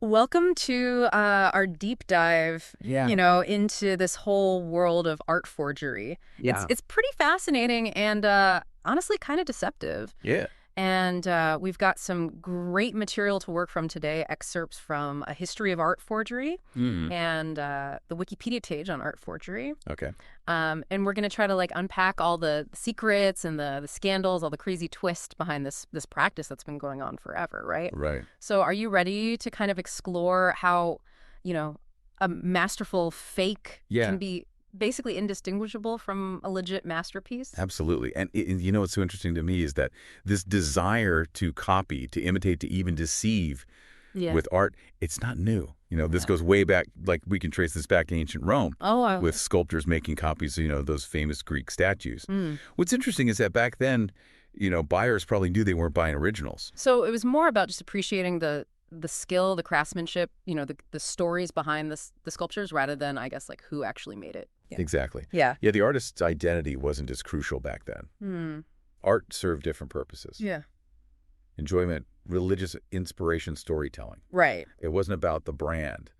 Welcome to our deep dive, Yeah. into this whole world of art forgery. It's Yeah. it's pretty fascinating and honestly kind of deceptive. Yeah. And we've got some great material to work from today, excerpts from A History of Art Forgery Mm. and the Wikipedia page on art forgery. Okay. And we're going to try to unpack all the secrets and the scandals, all the crazy twists behind this practice that's been going on forever, right? Right. So are you ready to kind of explore how, you know, a masterful fake Yeah. can be basically indistinguishable from a legit masterpiece? Absolutely. And what's so interesting to me is that this desire to copy, to imitate, to even deceive Yeah. with art, it's not new. This Yeah. goes way back, like we can trace this back to ancient Rome Oh, with sculptors making copies, those famous Greek statues. mm. What's interesting is that back then, buyers probably knew they weren't buying originals. So it was more about just appreciating the skill, the craftsmanship, the stories behind the sculptures rather than, I guess, who actually made it. Yeah. Exactly. Yeah. Yeah, the artist's identity wasn't as crucial back then. Hmm. Art served different purposes. Yeah. Enjoyment, religious inspiration, storytelling. Right. It wasn't about the brand.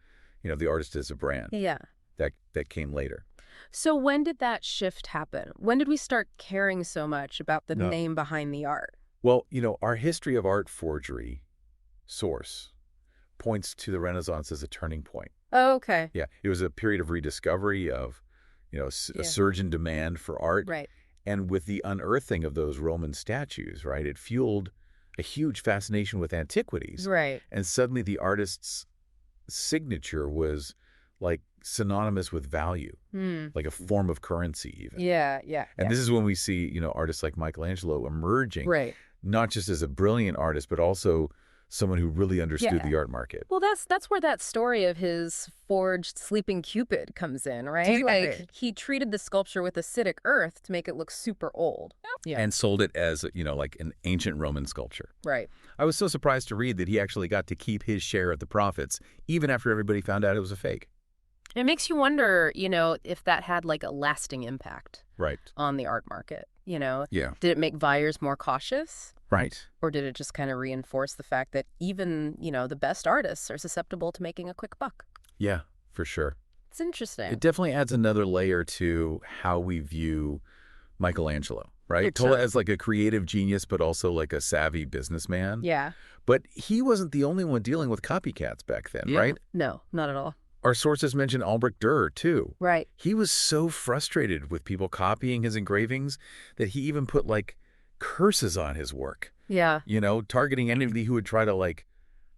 The artist is a brand. Yeah. That came later. So when did that shift happen? When did we start caring so much about the No. name behind the art? Well, our history of art forgery source points to the Renaissance as a turning point. Oh, okay. Yeah, it was a period of rediscovery of, a Yeah. surge in demand for art. Right. And with the unearthing of those Roman statues, right, it fueled a huge fascination with antiquities. Right. And suddenly the artist's signature was like synonymous with value, Hmm. like a form of currency even. Yeah, yeah. And yeah. this is when we see, artists like Michelangelo emerging, Right. not just as a brilliant artist, but also someone who really understood Yeah. the art market. Well, that's where that story of his forged sleeping Cupid comes in, right? Right. He treated the sculpture with acidic earth to make it look super old. Yeah. And sold it as, like an ancient Roman sculpture. Right. I was so surprised to read that he actually got to keep his share of the profits, even after everybody found out it was a fake. It makes you wonder, if that had a lasting impact Right. on the art market, Yeah. Did it make buyers more cautious? Right. Or did it just kind of reinforce the fact that even, the best artists are susceptible to making a quick buck? Yeah, for sure. It's interesting. It definitely adds another layer to how we view Michelangelo, right? It does. As like a creative genius, but also like a savvy businessman. Yeah. But he wasn't the only one dealing with copycats back then, Yeah. right? No, not at all. Our sources mention Albrecht Dürer, too. Right. He was so frustrated with people copying his engravings that he even put, curses on his work, Yeah. targeting anybody who would try to,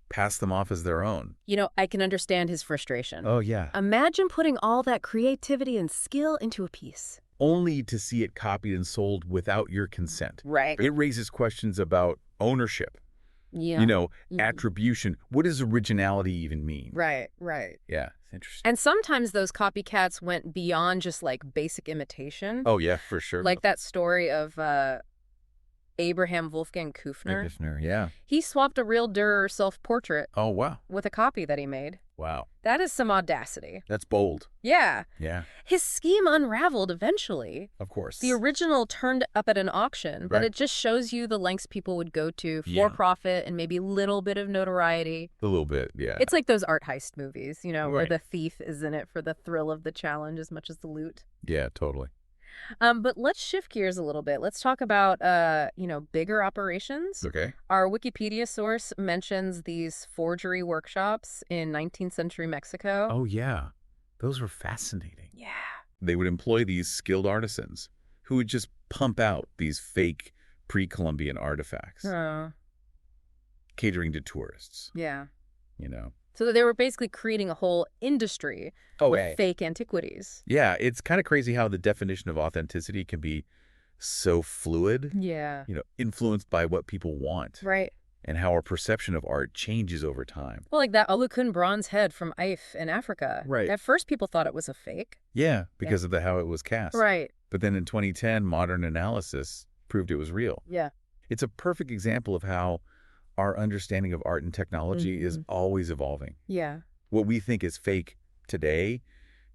pass them off as their own. I can understand his frustration. Oh, yeah. Imagine putting all that creativity and skill into a piece. Only to see it copied and sold without your consent. Right. It raises questions about ownership, Yeah. Mhm. attribution. What does originality even mean? Right, right. Yeah, it's interesting. And sometimes those copycats went beyond just basic imitation. Oh, yeah, for sure. Like that story of Abraham Wolfgang Kufner. Kufner, yeah. He swapped a real Dürer self-portrait Oh, wow. with a copy that he made. Wow. That is some audacity. That's bold. Yeah. Yeah, His scheme unraveled eventually. of course. The original turned up at an auction, but Right. it just shows you the lengths people would go to for Yeah. profit and maybe a little bit of notoriety. A little bit, yeah. It's like those art heist movies, where Right. the thief is in it for the thrill of the challenge as much as the loot. Yeah, totally. But let's shift gears a little bit. Let's talk about, bigger operations. Okay. Our Wikipedia source mentions these forgery workshops in 19th century Mexico. Oh, yeah. Those were fascinating. Yeah. They would employ these skilled artisans who would just pump out these fake pre-Columbian artifacts, catering to tourists, Yeah. So they were basically creating a whole industry with fake antiquities. Yeah, it's kind of crazy how the definition of authenticity can be so fluid, Yeah. influenced by what people want Right. and how our perception of art changes over time. Well, like that Olokun bronze head from Ife in Africa. Right. At first, people thought it was a fake. Yeah, because of how it was cast. Right. But then in 2010, modern analysis proved it was real. Yeah. It's a perfect example of how our understanding of art and technology is always evolving. Yeah. What we think is fake today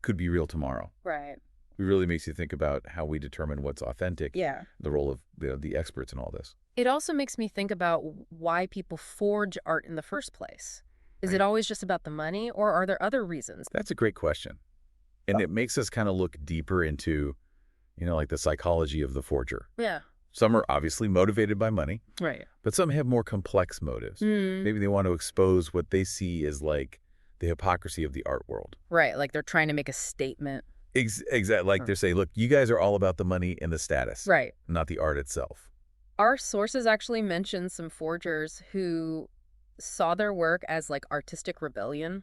could be real tomorrow. Right. It really makes you think about how we determine what's authentic, Yeah. the role of the experts in all this. It also makes me think about why people forge art in the first place. Is it always just about the money, or are there other reasons? That's a great question. And it makes us kind of look deeper into, like the psychology of the forger. Yeah. Some are obviously motivated by money, Right. but some have more complex motives. Maybe they want to expose what they see as like the hypocrisy of the art world. Right, like they're trying to make a statement. Exactly. Like they're saying, look, you guys are all about the money and the status, Right. not the art itself. Our sources actually mention some forgers who saw their work as like artistic rebellion,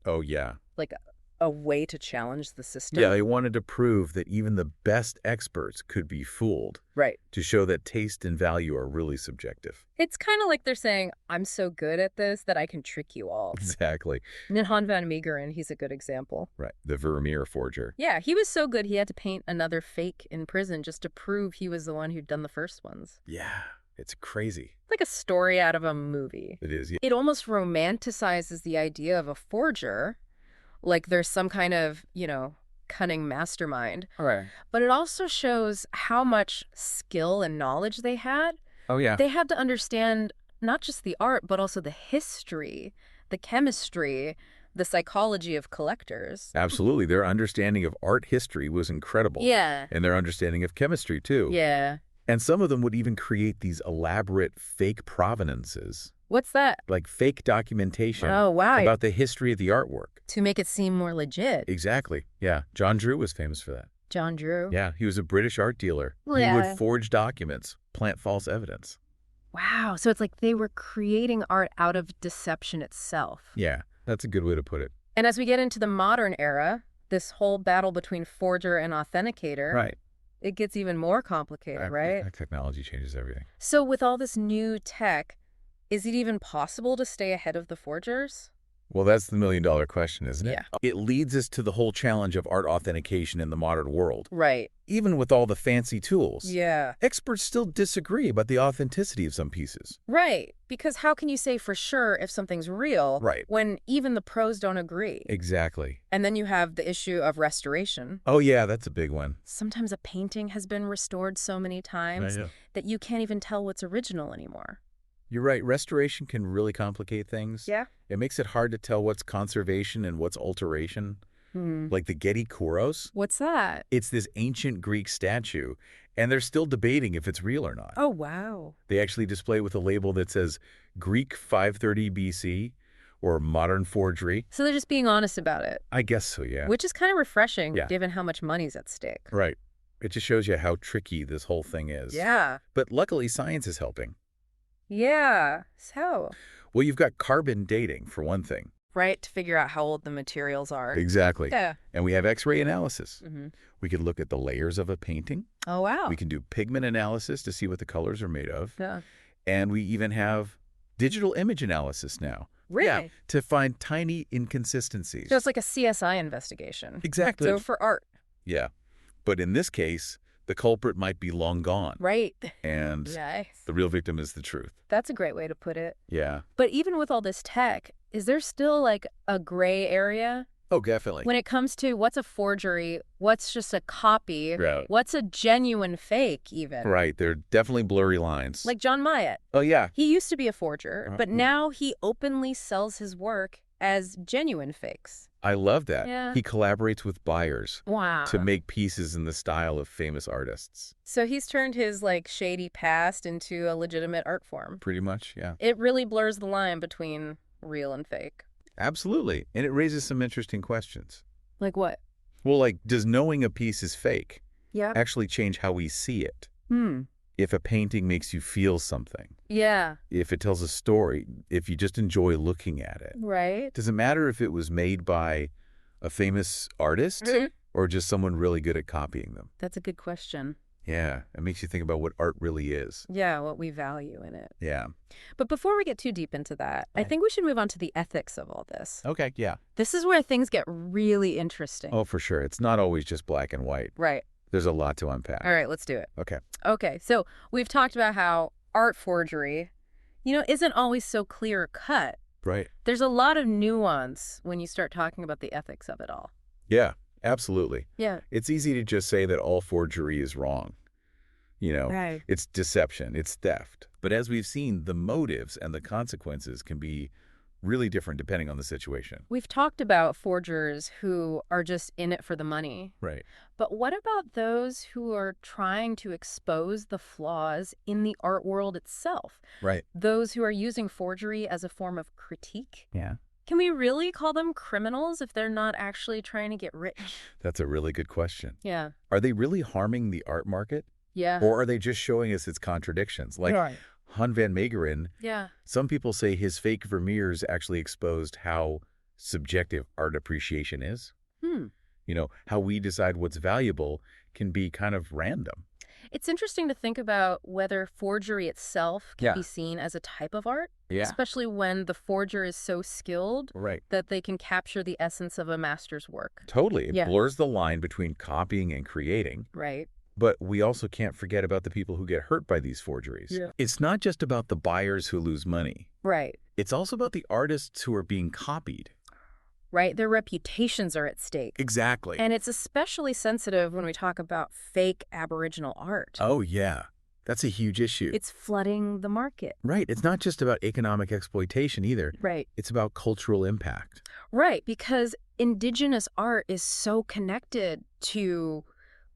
Oh, yeah. like a way to challenge the system. Yeah, they wanted to prove that even the best experts could be fooled. Right. To show that taste and value are really subjective. It's kind of like they're saying, I'm so good at this that I can trick you all. Exactly. Nihon van Meegeren, he's a good example. Right. The Vermeer forger. Yeah, he was so good he had to paint another fake in prison just to prove he was the one who'd done the first ones. Yeah, it's crazy. Like a story out of a movie. It is. Yeah. It almost romanticizes the idea of a forger, like there's some kind of, cunning mastermind. Right. But it also shows how much skill and knowledge they had. Oh, yeah. They had to understand not just the art, but also the history, the chemistry, the psychology of collectors. Absolutely. Their understanding of art history was incredible. Yeah. And their understanding of chemistry, too. Yeah. And some of them would even create these elaborate fake provenances. What's that? Like fake documentation. Oh, wow. About the history of the artwork. To make it seem more legit. Exactly. Yeah. John Drew was famous for that. John Drew? Yeah. He was a British art dealer. Yeah. He would forge documents, plant false evidence. Wow. So it's like they were creating art out of deception itself. Yeah. That's a good way to put it. And as we get into the modern era, this whole battle between forger and authenticator, Right. it gets even more complicated, right? Technology changes everything. So with all this new tech, is it even possible to stay ahead of the forgers? Well, that's the million-dollar question, isn't it? Yeah. It leads us to the whole challenge of art authentication in the modern world. Right. Even with all the fancy tools. Yeah. Experts still disagree about the authenticity of some pieces. Right. Because how can you say for sure if something's real Right. when even the pros don't agree? Exactly. And then you have the issue of restoration. Oh, yeah, that's a big one. Sometimes a painting has been restored so many times that you can't even tell what's original anymore. You're right. Restoration can really complicate things. Yeah. It makes it hard to tell what's conservation and what's alteration. Like the Getty Kouros. What's that? It's this ancient Greek statue, and they're still debating if it's real or not. Oh, wow. They actually display it with a label that says Greek 530 BC or modern forgery. So they're just being honest about it. I guess so, yeah. Which is kind of refreshing, Yeah. given how much money's at stake. Right. It just shows you how tricky this whole thing is. Yeah. But luckily, science is helping. Yeah. So. Well, you've got carbon dating, for one thing. Right, to figure out how old the materials are. Exactly. Yeah. And we have X-ray analysis. Mm-hmm. We could look at the layers of a painting. Oh, wow. We can do pigment analysis to see what the colors are made of. Yeah. And we even have digital image analysis now. Really? Yeah, to find tiny inconsistencies. So it's like a CSI investigation. Exactly. So for art. Yeah. But in this case, the culprit might be long gone. Right. And Nice. the real victim is the truth. That's a great way to put it. Yeah. But even with all this tech, is there still like a gray area? Oh, definitely. When it comes to what's a forgery, what's just a copy, Right. what's a genuine fake even? Right. There are definitely blurry lines. Like John Myatt. Oh, yeah. He used to be a forger, but now he openly sells his work as genuine fakes. I love that. Yeah. He collaborates with buyers Wow. to make pieces in the style of famous artists. So he's turned his like shady past into a legitimate art form. Pretty much, yeah. It really blurs the line between real and fake. Absolutely. And it raises some interesting questions. Like what? Well, like, does knowing a piece is fake Yeah. actually change how we see it? Hmm. If a painting makes you feel something, Yeah. if it tells a story, if you just enjoy looking at it, Right. does it matter if it was made by a famous artist or just someone really good at copying them? That's a good question. Yeah, it makes you think about what art really is. Yeah, what we value in it. Yeah. But before we get too deep into that, I think we should move on to the ethics of all this. Okay, yeah. This is where things get really interesting. Oh, for sure. It's not always just black and white. Right. There's a lot to unpack. All right, let's do it. Okay. Okay, so we've talked about how art forgery, isn't always so clear cut. Right. There's a lot of nuance when you start talking about the ethics of it all. Yeah, absolutely. Yeah. It's easy to just say that all forgery is wrong. Right. It's deception, it's theft. But as we've seen, the motives and the consequences can be really different depending on the situation. We've talked about forgers who are just in it for the money. Right. But what about those who are trying to expose the flaws in the art world itself? Right. Those who are using forgery as a form of critique? Yeah. Can we really call them criminals if they're not actually trying to get rich? That's a really good question. Yeah. Are they really harming the art market? Yeah. Or are they just showing us its contradictions? Like Right. Han van Meegeren, Yeah. some people say his fake Vermeers actually exposed how subjective art appreciation is. Hmm. You know, how we decide what's valuable can be kind of random. It's interesting to think about whether forgery itself can Yeah. be seen as a type of art, Yeah. especially when the forger is so skilled Right. that they can capture the essence of a master's work. Totally. It Yeah. blurs the line between copying and creating. Right. But we also can't forget about the people who get hurt by these forgeries. Yeah. It's not just about the buyers who lose money. Right. It's also about the artists who are being copied. Right. Their reputations are at stake. Exactly. And it's especially sensitive when we talk about fake Aboriginal art. Oh, yeah. That's a huge issue. It's flooding the market. Right. It's not just about economic exploitation either. Right. It's about cultural impact. Right. Because Indigenous art is so connected to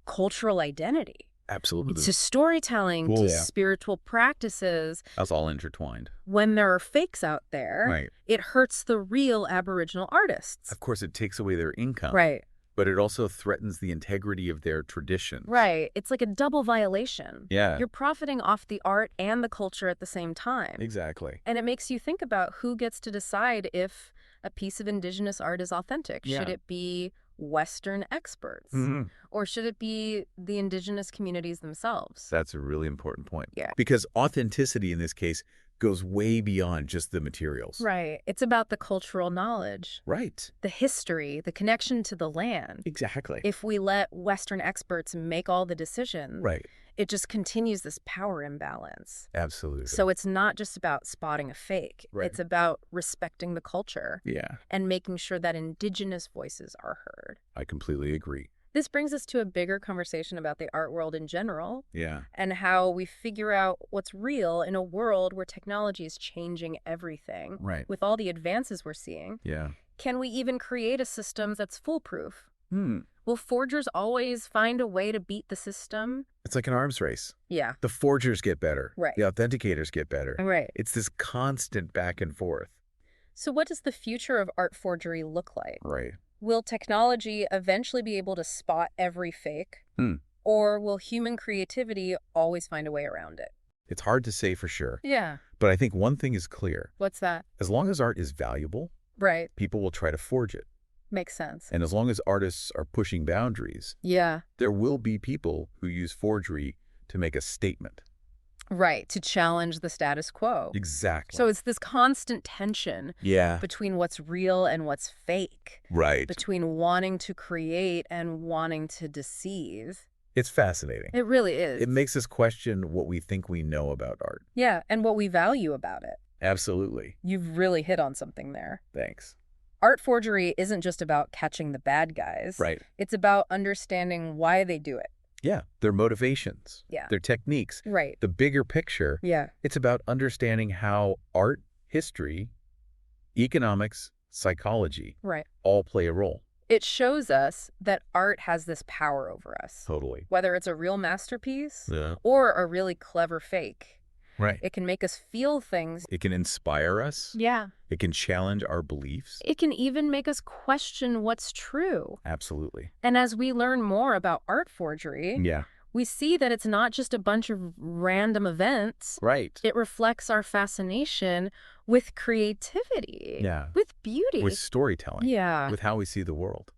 cultural identity. Absolutely. To storytelling, Cool, to yeah. spiritual practices. That's all intertwined. When there are fakes out there, Right. it hurts the real Aboriginal artists. Of course, it takes away their income. Right. But it also threatens the integrity of their traditions. Right. It's like a double violation. Yeah. You're profiting off the art and the culture at the same time. Exactly. And it makes you think about who gets to decide if a piece of Indigenous art is authentic. Yeah. Should it be Western experts? Mm-hmm. Or should it be the Indigenous communities themselves? That's a really important point. Yeah. Because authenticity in this case goes way beyond just the materials. Right. It's about the cultural knowledge, Right. the history, the connection to the land. Exactly. If we let Western experts make all the decisions, Right. it just continues this power imbalance. Absolutely. So it's not just about spotting a fake. Right. It's about respecting the culture Yeah, and making sure that Indigenous voices are heard. I completely agree. This brings us to a bigger conversation about the art world in general Yeah. and how we figure out what's real in a world where technology is changing everything. Right. With all the advances we're seeing, Yeah. can we even create a system that's foolproof? Hmm. Will forgers always find a way to beat the system? It's like an arms race. Yeah. The forgers get better. Right. The authenticators get better. Right. It's this constant back and forth. So what does the future of art forgery look like? Right. Will technology eventually be able to spot every fake? Hmm. Or will human creativity always find a way around it? It's hard to say for sure. Yeah. But I think one thing is clear. What's that? As long as art is valuable, Right. people will try to forge it. Makes sense. And as long as artists are pushing boundaries, Yeah. there will be people who use forgery to make a statement. Right. To challenge the status quo. Exactly. So it's this constant tension yeah. between what's real and what's fake, Right. between wanting to create and wanting to deceive. It's fascinating. It really is. It makes us question what we think we know about art. Yeah, and what we value about it. Absolutely. You've really hit on something there. Thanks. Art forgery isn't just about catching the bad guys. Right. It's about understanding why they do it. Yeah. Their motivations. Yeah. Their techniques. Right. The bigger picture. Yeah. It's about understanding how art, history, economics, psychology Right. all play a role. It shows us that art has this power over us. Totally. Whether it's a real masterpiece Yeah. or a really clever fake. Right. It can make us feel things. It can inspire us. Yeah. It can challenge our beliefs. It can even make us question what's true. Absolutely. And as we learn more about art forgery, Yeah. we see that it's not just a bunch of random events. Right. It reflects our fascination with creativity. Yeah. With beauty. With storytelling. Yeah. With how we see the world.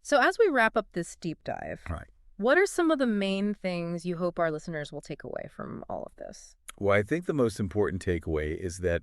So as we wrap up this deep dive, Right. what are some of the main things you hope our listeners will take away from all of this? Well, I think the most important takeaway is that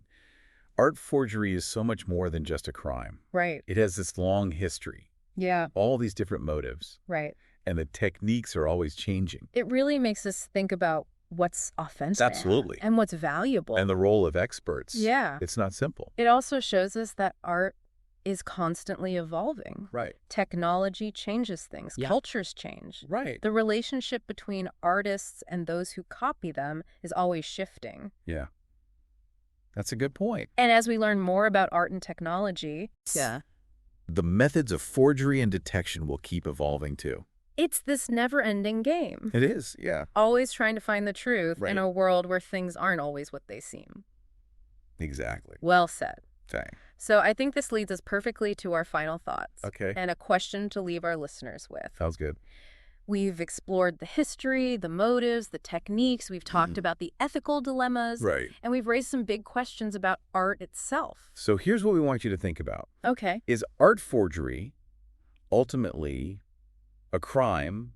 art forgery is so much more than just a crime. Right. It has this long history, Yeah. all these different motives, Right. and the techniques are always changing. It really makes us think about what's authentic. Absolutely. And what's valuable. And the role of experts. Yeah. It's not simple. It also shows us that art is constantly evolving. Right. Technology changes things. Yeah. Cultures change. Right. The relationship between artists and those who copy them is always shifting. Yeah. That's a good point. And as we learn more about art and technology, The methods of forgery and detection will keep evolving too. it's this never-ending game. It is, yeah. Always trying to find the truth in Right. a world where things aren't always what they seem. Exactly. Well said. Dang. So I think this leads us perfectly to our final thoughts. Okay. And a question to leave our listeners with. Sounds good. We've explored the history, the motives, the techniques. We've talked about the ethical dilemmas. Right. And we've raised some big questions about art itself. So here's what we want you to think about. Okay. Is art forgery ultimately a crime,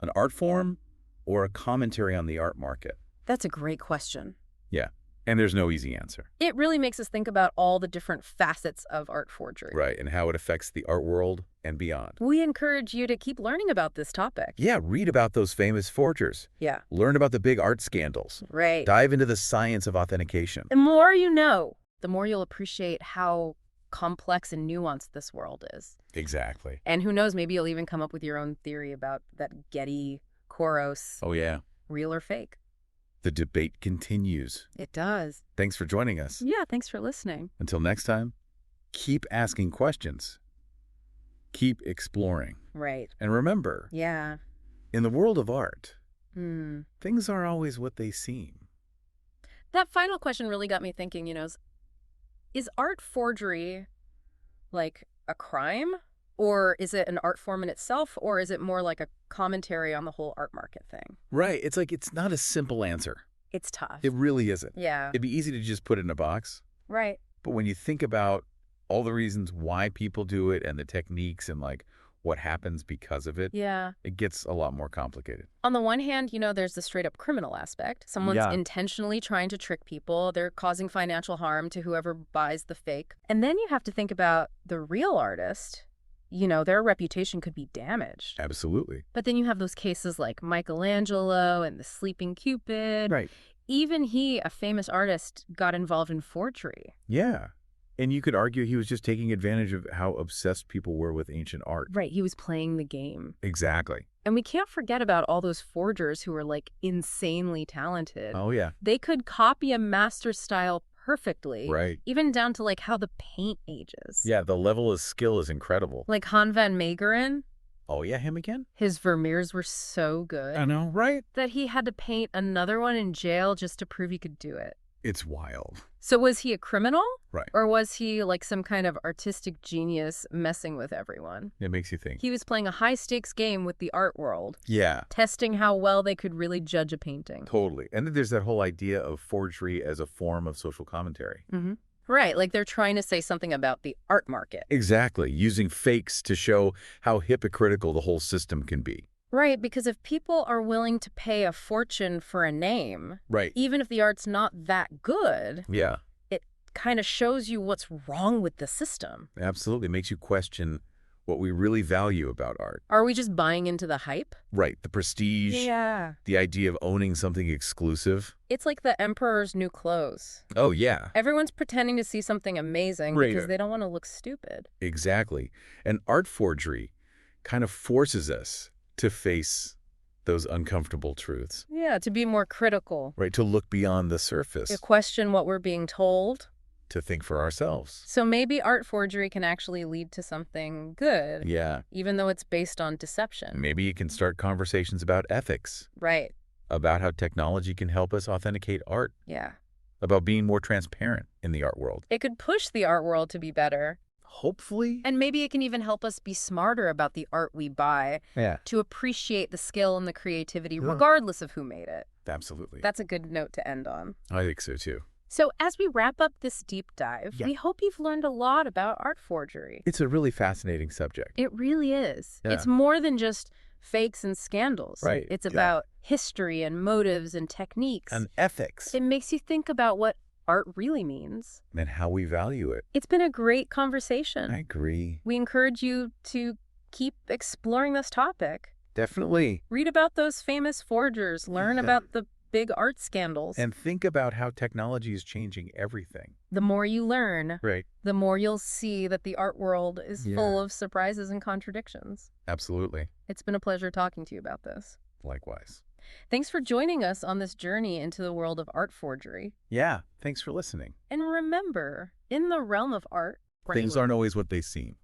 an art form, or a commentary on the art market? That's a great question. Yeah. And there's no easy answer. It really makes us think about all the different facets of art forgery. Right. And how it affects the art world and beyond. We encourage you to keep learning about this topic. Yeah. Read about those famous forgers. Yeah. Learn about the big art scandals. Right. Dive into the science of authentication. The more you know, the more you'll appreciate how complex and nuanced this world is. Exactly. And who knows, maybe you'll even come up with your own theory about that Getty Koros, Oh, yeah. real or fake. The debate continues. It does. Thanks for joining us. Yeah, thanks for listening. Until next time, keep asking questions. Keep exploring. Right. And remember, Yeah. in the world of art, Hmm. things aren't always what they seem. That final question really got me thinking, is art forgery like a crime? Or is it an art form in itself? Or is it more like a commentary on the whole art market thing? Right. It's like it's not a simple answer. It's tough. It really isn't. Yeah. It'd be easy to just put it in a box. Right. But when you think about all the reasons why people do it and the techniques and like what happens because of it, Yeah. it gets a lot more complicated. On the one hand, there's the straight up criminal aspect. Someone's Yeah. intentionally trying to trick people. They're causing financial harm to whoever buys the fake. And then you have to think about the real artist. Their reputation could be damaged. Absolutely. But then you have those cases like Michelangelo and the Sleeping Cupid. Right. Even he, a famous artist, got involved in forgery. Yeah. And you could argue he was just taking advantage of how obsessed people were with ancient art. Right. He was playing the game. Exactly. And we can't forget about all those forgers who were like insanely talented. Oh, yeah. They could copy a master's style perfectly. Right. Even down to like how the paint ages. Yeah, the level of skill is incredible. Like Han van Meegeren, Oh, yeah, him again? his Vermeers were so good I know, right? that he had to paint another one in jail just to prove he could do it. It's wild. So was he a criminal? Right. Or was he like some kind of artistic genius messing with everyone? It makes you think. He was playing a high-stakes game with the art world, Yeah, testing how well they could really judge a painting. totally. And then there's that whole idea of forgery as a form of social commentary. Mm-hmm. Right, like they're trying to say something about the art market. Exactly. Using fakes to show how hypocritical the whole system can be. Right, because if people are willing to pay a fortune for a name, Right. even if the art's not that good, Yeah, it kind of shows you what's wrong with the system. absolutely. Makes you question what we really value about art. Are we just buying into the hype? Right. The prestige, Yeah. the idea of owning something exclusive. It's like the emperor's new clothes. Oh, yeah, Everyone's pretending to see something amazing Right. because they don't want to look stupid. exactly. And art forgery kind of forces us to face those uncomfortable truths, Yeah, to be more critical, right? To look beyond the surface, to question what we're being told. to think for ourselves. So maybe art forgery can actually lead to something good, Yeah. even though it's based on deception. Maybe you can start conversations about ethics, Right. about how technology can help us authenticate art, Yeah. about being more transparent in the art world. It could push the art world to be better. Hopefully. And maybe it can even help us be smarter about the art we buy, Yeah. to appreciate the skill and the creativity, Yeah. regardless of who made it. Absolutely. That's a good note to end on. I think so too. So as we wrap up this deep dive, Yeah. we hope you've learned a lot about art forgery. It's a really fascinating subject. It really is. Yeah. It's more than just fakes and scandals. Right. It's Yeah. about history and motives and techniques. And ethics. It makes you think about what art really means. And how we value it. It's been a great conversation. I agree. We encourage you to keep exploring this topic. Definitely. Read about those famous forgers. Learn Yeah. about the big art scandals. And think about how technology is changing everything. The more you learn, Right. the more you'll see that the art world is Yeah. full of surprises and contradictions. Absolutely. It's been a pleasure talking to you about this. Likewise. Thanks for joining us on this journey into the world of art forgery. Yeah, thanks for listening. And remember, in the realm of art, Things aren't always what they seem.